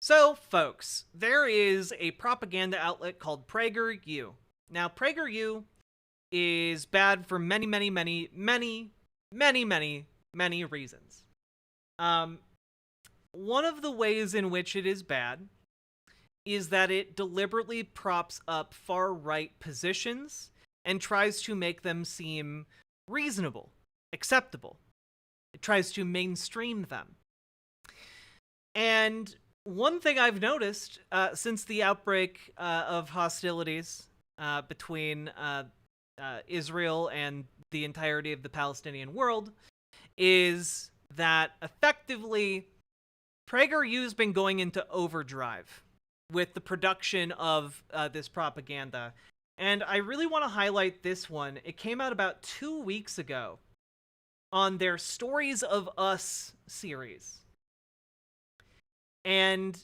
So, folks, there is a propaganda outlet called PragerU. Now, PragerU is bad for many reasons. Um, One of the ways in which it is bad is that it deliberately props up far-right positions and tries to make them seem reasonable, acceptable. It tries to mainstream them. And one thing I've noticed since the outbreak of hostilities between Israel and the entirety of the Palestinian world is that effectively PragerU's been going into overdrive with the production of this propaganda. And I really want to highlight this one. It came out about 2 weeks ago on their Stories of Us series. And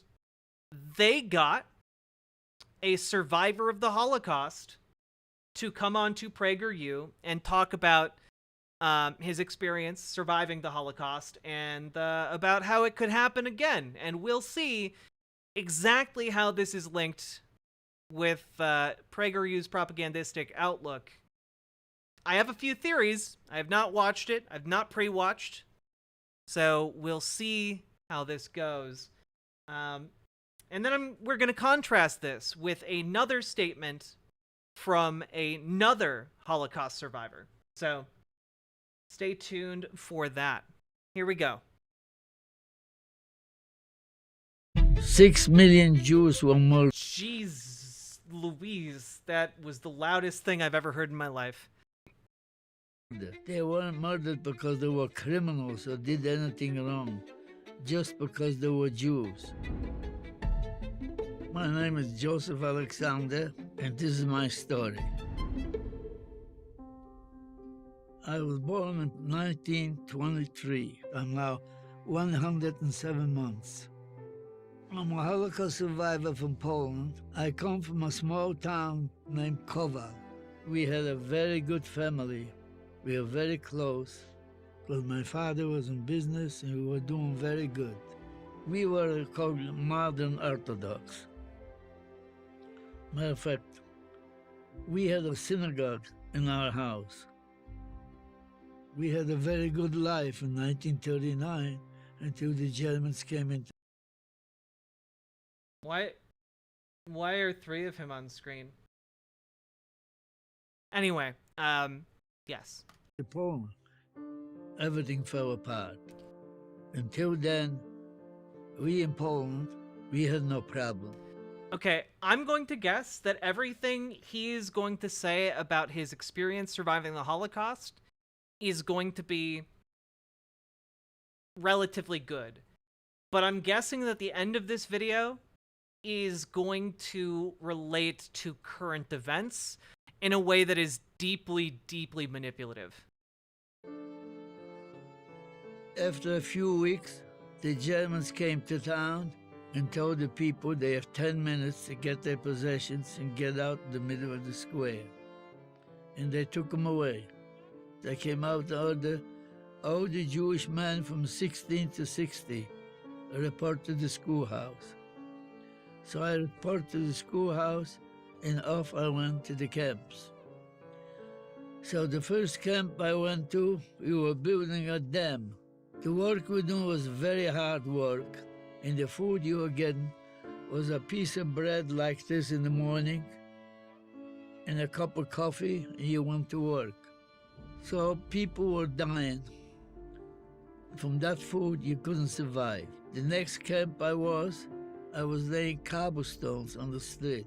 they got a survivor of the Holocaust to come on to PragerU and talk about his experience surviving the Holocaust and about how it could happen again. And we'll see exactly how this is linked with PragerU's propagandistic outlook. I have a few theories. I have not watched it. I've not pre-watched. So we'll see how this goes. And then we're going to contrast this with another statement from another Holocaust survivor. So stay tuned for that. Here we go. 6 million Jews were murdered. Jeez Louise, that was the loudest thing I've ever heard in my life. They weren't murdered because they were criminals or did anything wrong, just because they were Jews. My name is Joseph Alexander, and this is my story. I was born in 1923. I'm now 107 months. I'm a Holocaust survivor from Poland. I come from a small town named Kowal. We had a very good family. We were very close, because my father was in business and we were doing very good. We were called modern Orthodox. Matter of fact, we had a synagogue in our house. We had a very good life in 1939 until the Germans came into. Why are 3 of him on screen? Anyway, yes. Poland. Everything fell apart. Until then, we in Poland, we had no problem. Okay, I'm going to guess that everything he's going to say about his experience surviving the Holocaust is going to be relatively good. But I'm guessing that the end of this video is going to relate to current events in a way that is deeply, deeply manipulative. After a few weeks, the Germans came to town and told the people they have 10 minutes to get their possessions and get out in the middle of the square. And they took them away. They came out and ordered all the Jewish men from 16 to 60 report to the schoolhouse. So I reported to the schoolhouse, and off I went to the camps. So the first camp I went to, we were building a dam. The work we did was very hard work, and the food you were getting was a piece of bread like this in the morning and a cup of coffee, and you went to work. So people were dying. From that food, you couldn't survive. The next camp I was laying cobblestones on the street.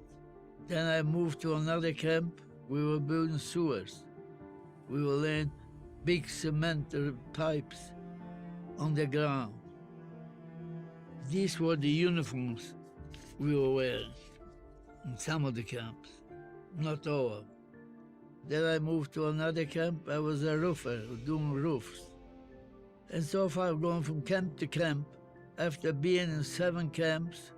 Then I moved to another camp. We were building sewers. We were laying big cement pipes on the ground. These were the uniforms we were wearing in some of the camps, not all of them. Then I moved to another camp. I was a roofer doing roofs. And so far, going from camp to camp. After being in 7 camps,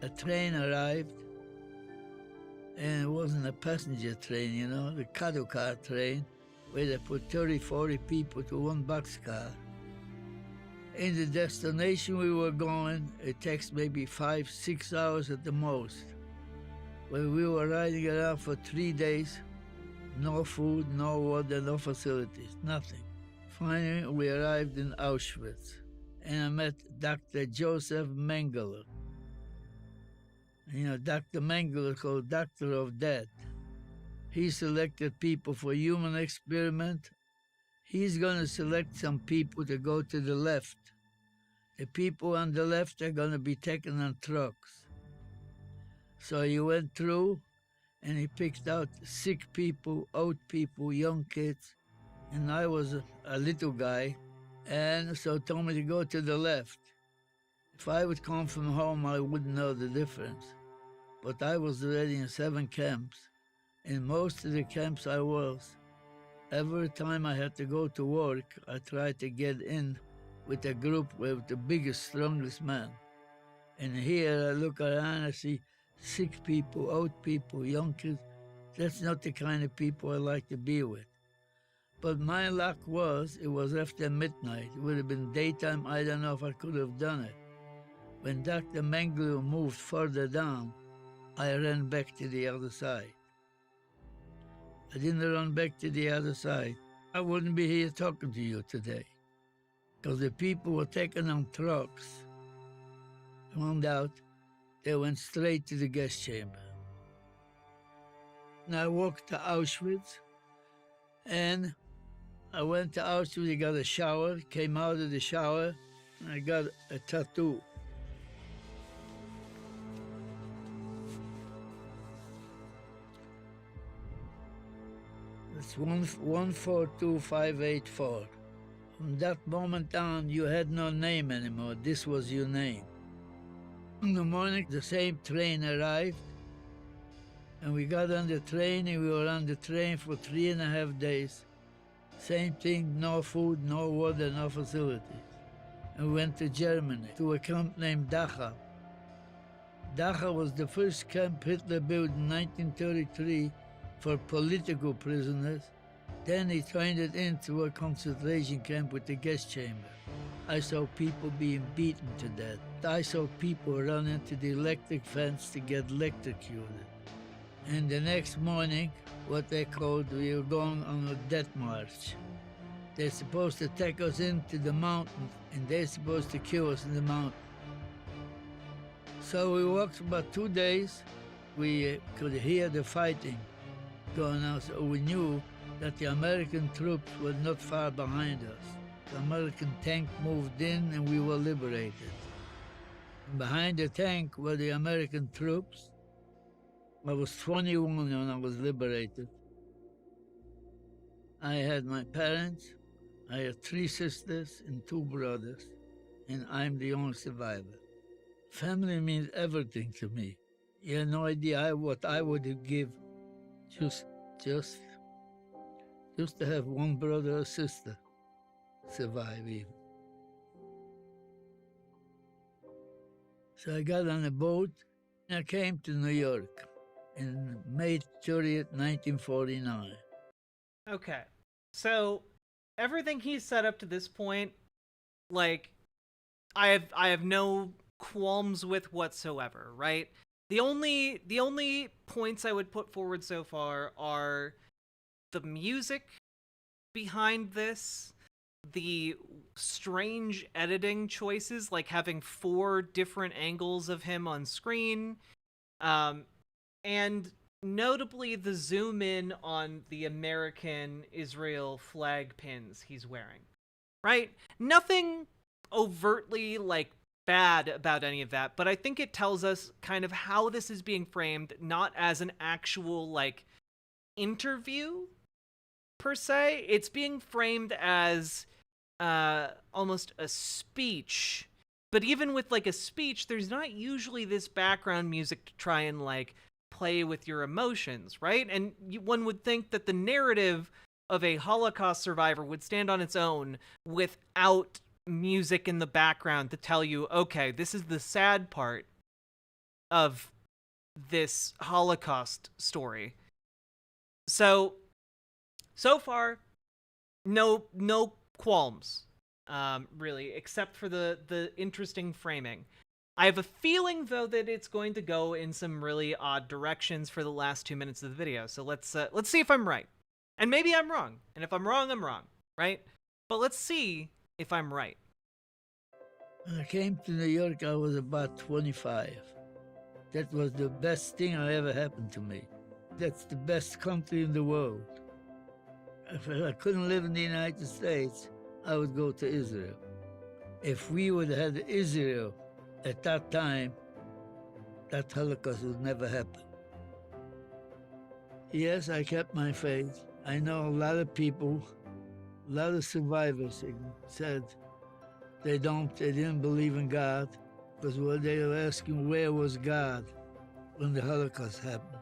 a train arrived, and it wasn't a passenger train, you know, the cattle car train, where they put 30, 40 people to one boxcar. In the destination we were going, it takes maybe 5-6 hours at the most. When we were riding around for 3 days, no food, no water, no facilities, nothing. Finally, we arrived in Auschwitz, and I met Dr. Joseph Mengele. You know, Dr. Mengele is called Doctor of Death. He selected people for human experiment. He's going to select some people to go to the left. The people on the left are going to be taken on trucks. So he went through and he picked out sick people, old people, young kids, and I was a little guy, and so told me to go to the left. If I would come from home, I wouldn't know the difference. But I was already in 7 camps. In most of the camps I was, every time I had to go to work, I tried to get in with a group with the biggest, strongest man. And here I look around, I see sick people, old people, young kids. That's not the kind of people I like to be with. But my luck was, it was after midnight. It would have been daytime. I don't know if I could have done it. When Dr. Mengele moved further down, I ran back to the other side. I didn't run back to the other side. I wouldn't be here talking to you today. Because the people were taken on trucks. Found out they went straight to the gas chamber. And I walked to Auschwitz, and I went to Auschwitz, I got a shower, came out of the shower, and I got a tattoo. It's 142584. From that moment on, you had no name anymore. This was your name. In the morning, the same train arrived, and we got on the train, and we were on the train for 3.5 days. Same thing, no food, no water, no facilities. And we went to Germany, to a camp named Dachau. Dachau was the first camp Hitler built in 1933 for political prisoners. Then he turned it into a concentration camp with a gas chamber. I saw people being beaten to death. I saw people run into the electric fence to get electrocuted. And the next morning, what they called, we were going on a death march. They're supposed to take us into the mountains, and they're supposed to kill us in the mountain. So we walked about 2 days. We could hear the fighting going on, so we knew that the American troops were not far behind us. The American tank moved in, and we were liberated. Behind the tank were the American troops. I was 21 when I was liberated. I had my parents, I had 3 sisters and 2 brothers, and I'm the only survivor. Family means everything to me. You have no idea what I would give just to have one brother or sister survive even. So I got on a boat and I came to New York in May 30th, 1949. Okay. So everything he's set up to this point, like, I have no qualms with whatsoever, right? The only points I would put forward so far are the music behind this, the strange editing choices, like having 4 different angles of him on screen, and notably the zoom in on the American Israel flag pins he's wearing, right? Nothing overtly, like, bad about any of that, but I think it tells us kind of how this is being framed, not as an actual, like, interview per se. It's being framed as almost a speech. But even with, like, a speech, there's not usually this background music to try and, like, play with your emotions, right? And one would think that the narrative of a Holocaust survivor would stand on its own without music in the background to tell you, okay, this is the sad part of this Holocaust story. So far, no qualms really, except for the interesting framing. I have a feeling though that it's going to go in some really odd directions for the last 2 minutes of the video. So let's see if I'm right, and maybe I'm wrong. And if I'm wrong, right? But let's see if I'm right. When I came to New York, I was about 25. That was the best thing that ever happened to me. That's the best country in the world. If I couldn't live in the United States, I would go to Israel. If we would have had Israel at that time, that Holocaust would never happen. Yes, I kept my faith. I know a lot of people, a lot of survivors said they didn't believe in God, because they were asking where was God when the Holocaust happened.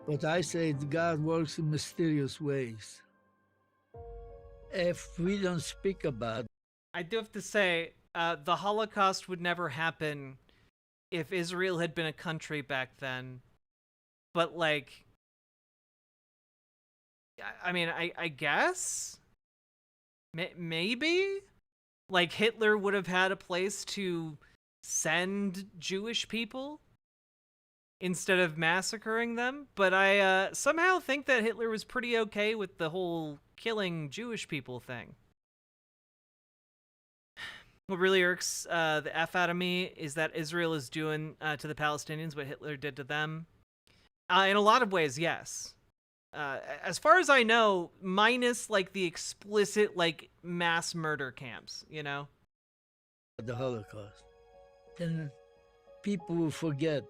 But I say God works in mysterious ways. If we don't speak about it, I do have to say, the Holocaust would never happen if Israel had been a country back then. But like, I mean, I guess maybe like Hitler would have had a place to send Jewish people instead of massacring them. But I somehow think that Hitler was pretty okay with the whole killing Jewish people thing. What really irks the F out of me is that Israel is doing to the Palestinians what Hitler did to them. In a lot of ways, yes. As far as I know, minus like the explicit like mass murder camps, you know? the Holocaust, then people will forget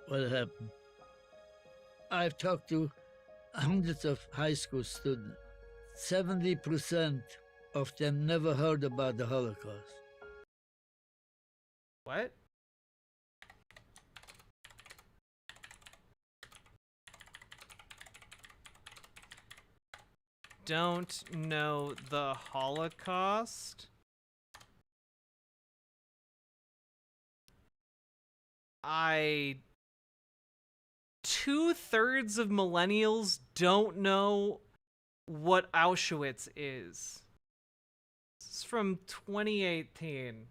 what happened. I've talked to hundreds of high school students. 70% of them never heard about the Holocaust. What? Don't know the Holocaust? Two-thirds of millennials don't know what Auschwitz is. This is from 2018.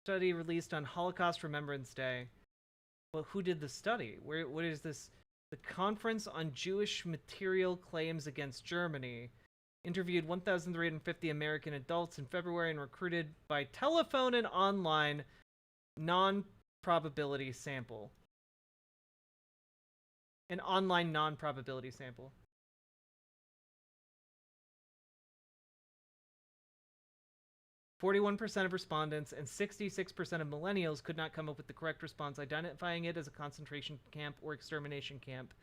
Study released on Holocaust Remembrance Day. Well, who did the study? What is this? The Conference on Jewish Material Claims Against Germany interviewed 1,350 American adults in February and recruited by telephone and online non-probability sample. An online non-probability sample. "41% of respondents and 66% of millennials could not come up with the correct response, identifying it as a concentration camp or extermination camp.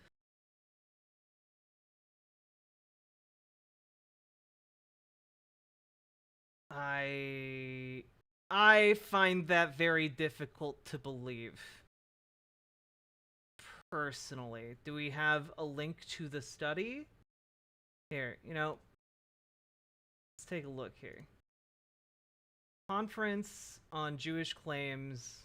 I find that very difficult to believe. Personally, do we have a link to the study? Here, let's take a look here. Conference on Jewish Claims.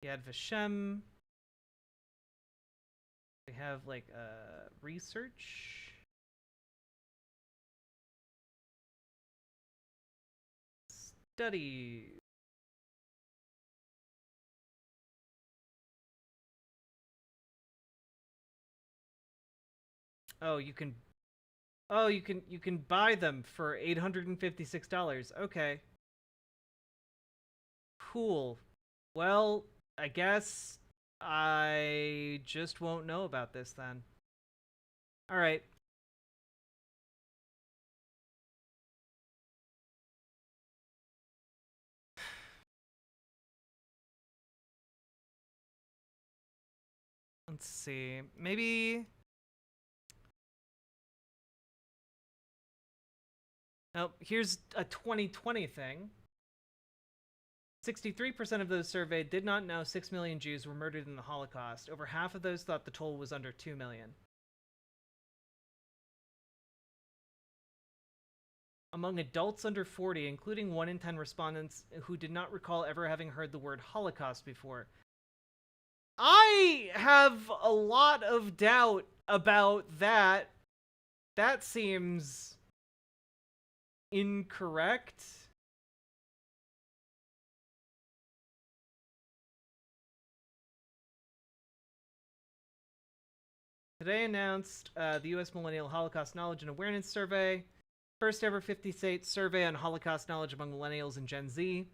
Yad Vashem. We have like research. Study. Oh, you can buy them for $856. Okay. Cool. Well, I guess I just won't know about this then. All right. Let's see. Maybe. Oh, here's a 2020 thing. 63% of those surveyed did not know 6 million Jews were murdered in the Holocaust. Over half of those thought the toll was under 2 million. among adults under 40, including 1 in 10 respondents who did not recall ever having heard the word Holocaust before. I have a lot of doubt about that. That seems incorrect. Today announced the U.S. Millennial Holocaust Knowledge and Awareness Survey. First ever 50-state survey on Holocaust knowledge among millennials and Gen Z.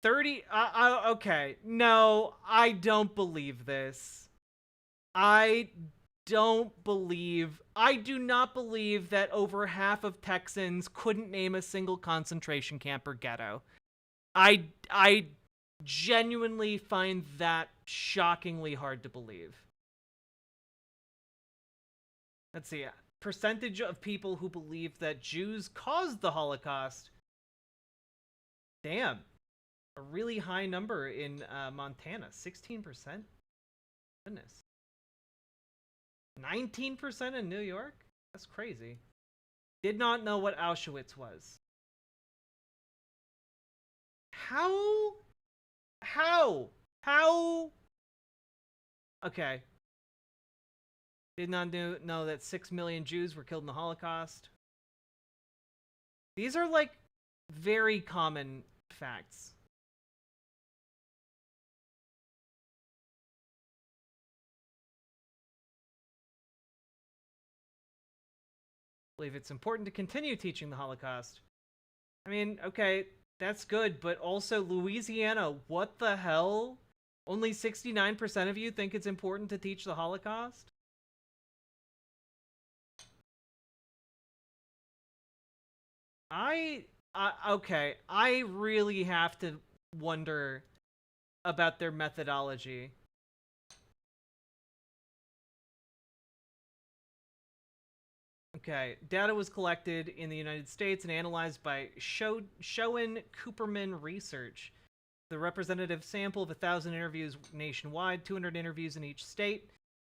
Okay. No, I don't believe this. I do not believe that over half of Texans couldn't name a single concentration camp or ghetto. I genuinely find that shockingly hard to believe. Let's see. Percentage of people who believe that Jews caused the Holocaust. Damn. A really high number in Montana. 16%? Goodness. 19% in New York? That's crazy. Did not know what Auschwitz was. How? Okay. Did not know that 6 million Jews were killed in the Holocaust. These are like very common facts. I believe it's important to continue teaching the Holocaust. I mean, okay, that's good, but also Louisiana, what the hell? Only 69% of you think it's important to teach the Holocaust? Okay, I really have to wonder about their methodology. Okay, data was collected in the United States and analyzed by Schoen Cooperman Research. The representative sample of 1,000 interviews nationwide, 200 interviews in each state,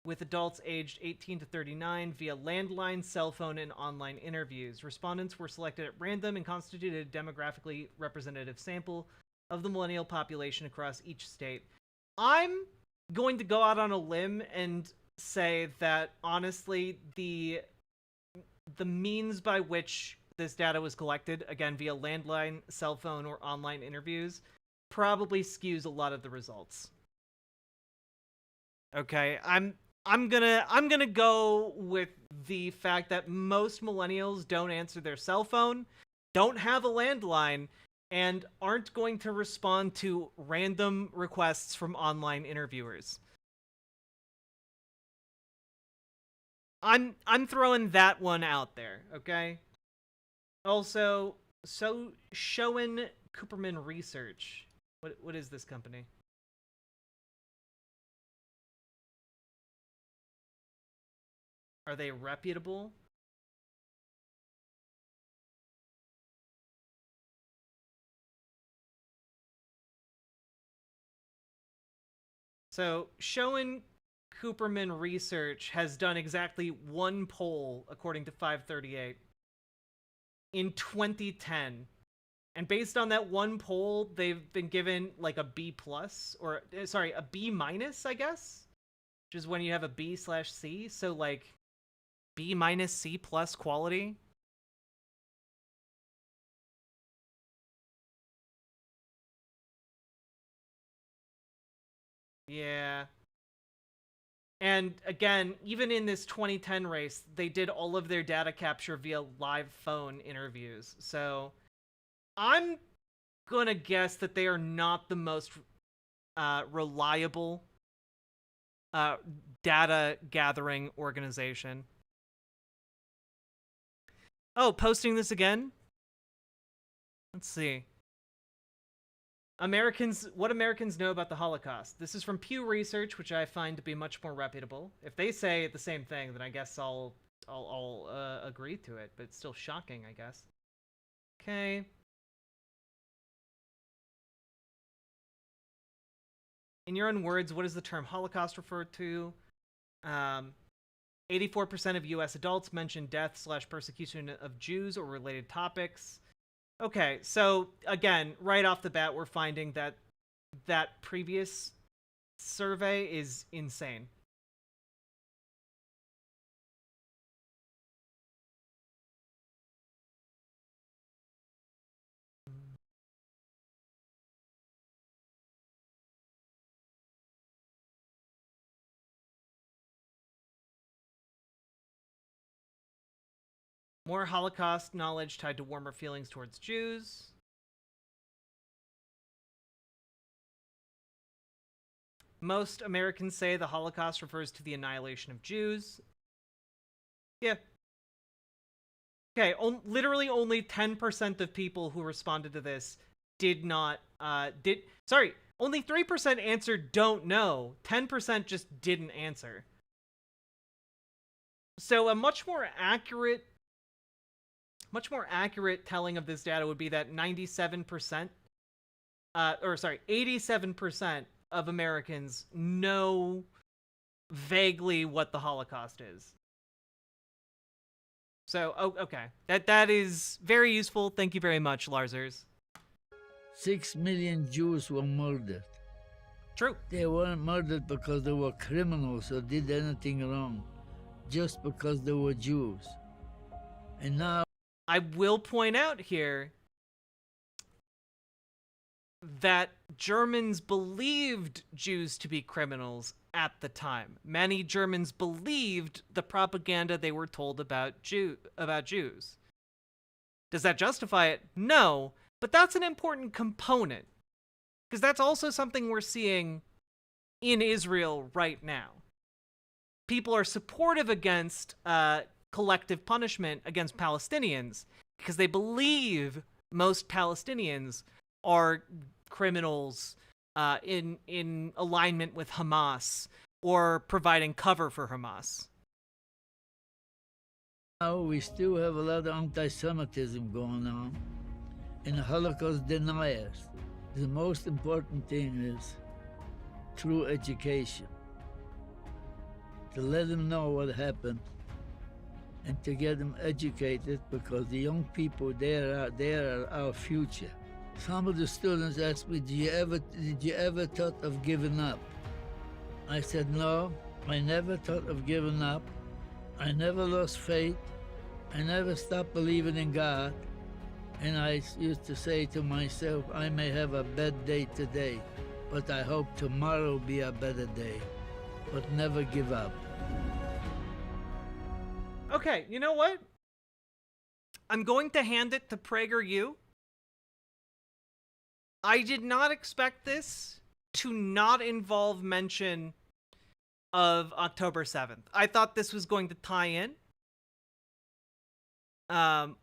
with adults aged 18 to 39 via landline, cell phone, and online interviews. Respondents were selected at random and constituted a demographically representative sample of the millennial population across each state. I'm going to go out on a limb and say that, honestly, the means by which this data was collected, again, via landline, cell phone, or online interviews, probably skews a lot of the results. Okay, I'm gonna go with the fact that most millennials don't answer their cell phone, don't have a landline, and aren't going to respond to random requests from online interviewers. I'm throwing that one out there, okay? Also, so Schoen Cooperman Research. What is this company? Are they reputable? So, Schoen Cooperman Research has done exactly one poll, according to 538, in 2010. And based on that one poll, they've been given like a B plus, or sorry, a B minus, I guess, which is when you have a B/C. So like B minus C plus quality. Yeah. And again, even in this 2010 race, they did all of their data capture via live phone interviews. So I'm gonna guess that they are not the most reliable data gathering organization. Oh, posting this again? Let's see. What Americans know about the Holocaust. This is from Pew Research, which I find to be much more reputable. If they say the same thing, then I guess I'll agree to it, but it's still shocking, I guess. Okay. in your own words, what does the term Holocaust refer to? 84% of U.S. adults mention death/persecution of Jews or related topics. Okay, so again, right off the bat, we're finding that that previous survey is insane. More Holocaust knowledge tied to warmer feelings towards Jews. Most Americans say the Holocaust refers to the annihilation of Jews. Yeah. Okay, literally only 10% of people who responded to this did not, only 3% answered don't know. 10% just didn't answer. So a much more accurate telling of this data would be that 87% of Americans know vaguely what the Holocaust is. So, okay. That is very useful. Thank you very much, Larzers. 6 million Jews were murdered. True. They weren't murdered because they were criminals or did anything wrong, just because they were Jews. And now I will point out here that Germans believed Jews to be criminals at the time. Many Germans believed the propaganda they were told about Jews. Does that justify it? No, but that's an important component, because that's also something we're seeing in Israel right now. People are supportive against collective punishment against Palestinians because they believe most Palestinians are criminals in alignment with Hamas or providing cover for Hamas. now we still have a lot of anti-Semitism going on and Holocaust deniers. The most important thing is through education, to let them know what happened and to get them educated, because the young people, they are our future. Some of the students asked me, did you ever thought of giving up? I said, no, I never thought of giving up. I never lost faith. I never stopped believing in God. And I used to say to myself, I may have a bad day today, but I hope tomorrow will be a better day. But never give up. Okay, you know what? I'm going to hand it to PragerU. I did not expect this to not involve mention of October 7th. I thought this was going to tie in. I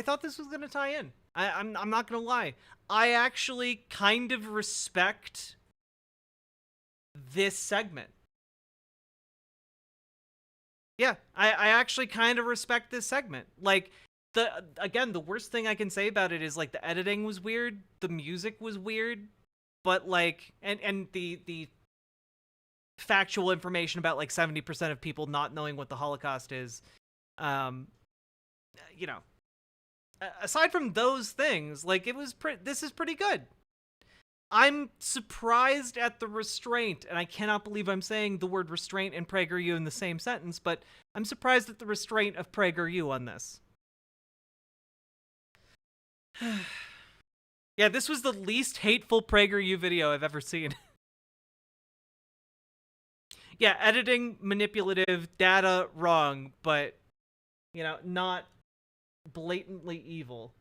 thought this was going to tie in. I'm not going to lie. I actually kind of respect this segment. Yeah, I actually kind of respect this segment. Like, the worst thing I can say about it is, like, the editing was weird, the music was weird, but, like, and the factual information about, like, 70% of people not knowing what the Holocaust is, you know, aside from those things, like, this is pretty good. I'm surprised at the restraint, and I cannot believe I'm saying the word restraint and PragerU in the same sentence, but I'm surprised at the restraint of PragerU on this. Yeah, this was the least hateful PragerU video I've ever seen. Yeah, editing, manipulative, data wrong, but, you know, not blatantly evil.